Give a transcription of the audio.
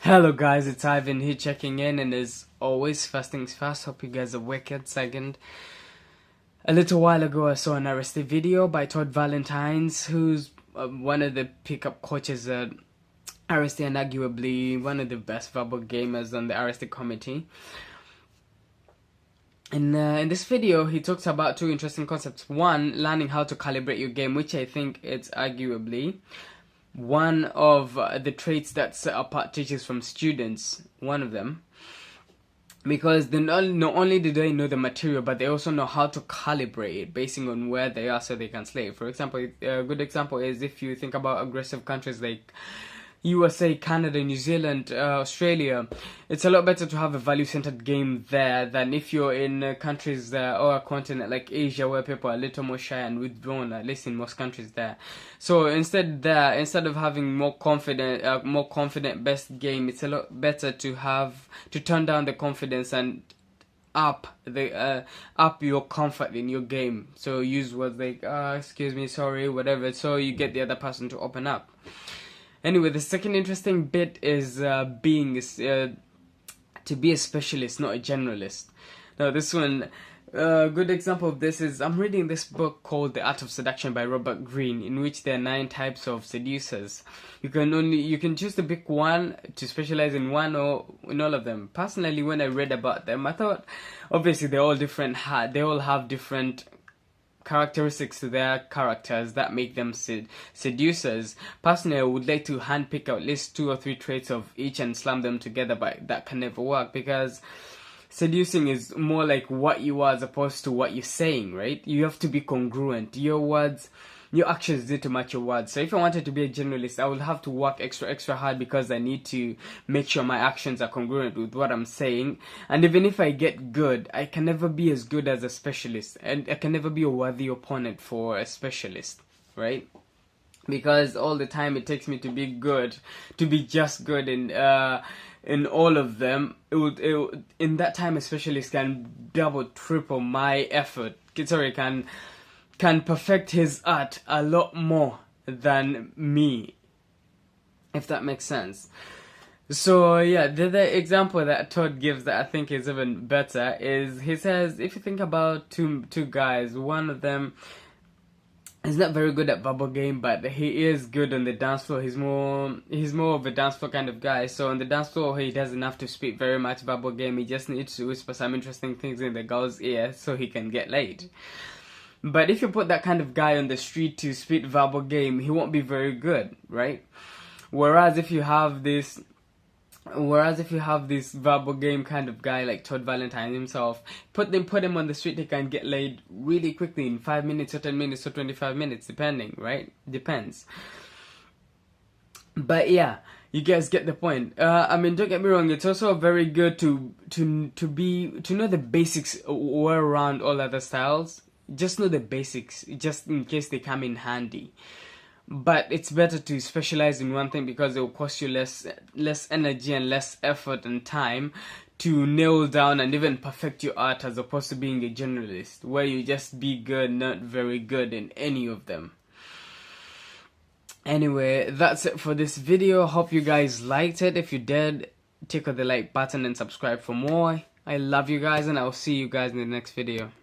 Hello guys, it's Ivan here checking in, and as always, first things first, hope you guys are wicked. Second, a little while ago I saw an RST video by Todd Valentines, who's one of the pickup coaches at RST and arguably one of the best verbal gamers on the RST committee. In this video, he talks about two interesting concepts. One, learning how to calibrate your game, which I think it's arguably one of the traits that set apart teachers from students, one of them, because they not only do they know the material, but they also know how to calibrate it basing on where they are so they can slay. For example, a good example is if you think about aggressive countries like USA, Canada, New Zealand, Australia, it's a lot better to have a value-centered game there than if you're in countries or a continent like Asia where people are a little more shy and withdrawn, at least in most countries there. So instead of having more confident best game, it's a lot better to turn down the confidence and up your comfort in your game. So use words like excuse me, sorry, whatever, so you get the other person to open up. Anyway, the second interesting bit is to be a specialist, not a generalist. Now, this one, a good example of this is I'm reading this book called The Art of Seduction by Robert Greene, in which there are 9 types of seducers. You can choose to pick one to specialize in one or in all of them. Personally, when I read about them, I thought obviously they're all different. They all have different characteristics to their characters that make them seducers. Personally, I would like to handpick out at least 2 or 3 traits of each and slam them together, but that can never work because seducing is more like what you are as opposed to what you're saying, right? You have to be congruent. Your actions need to match your words. So if I wanted to be a generalist, I would have to work extra hard because I need to make sure my actions are congruent with what I'm saying. And even if I get good, I can never be as good as a specialist, and I can never be a worthy opponent for a specialist, right? Because all the time it takes me to be good, to be just good in all of them. In that time, a specialist can double, triple my effort. Can perfect his art a lot more than me, if that makes sense. So yeah, the example that Todd gives that I think is even better is he says, if you think about two guys, one of them is not very good at verbal game, but he is good on the dance floor. He's more of a dance floor kind of guy. So on the dance floor, he doesn't have to speak very much verbal game. He just needs to whisper some interesting things in the girl's ear so he can get laid. But if you put that kind of guy on the street to spit verbal game, he won't be very good, right? Whereas if you have this verbal game kind of guy like Todd Valentine himself, put him on the street, he can get laid really quickly in 5 minutes or 10 minutes or 25 minutes, depending, right? Depends. But yeah, you guys get the point. I mean, don't get me wrong, it's also very good to know the basics around all other styles. Just know the basics, just in case they come in handy. But it's better to specialize in one thing because it will cost you less energy and less effort and time to nail down and even perfect your art, as opposed to being a generalist, where you just be good, not very good in any of them. Anyway, that's it for this video. Hope you guys liked it. If you did, tickle the like button and subscribe for more. I love you guys, and I'll see you guys in the next video.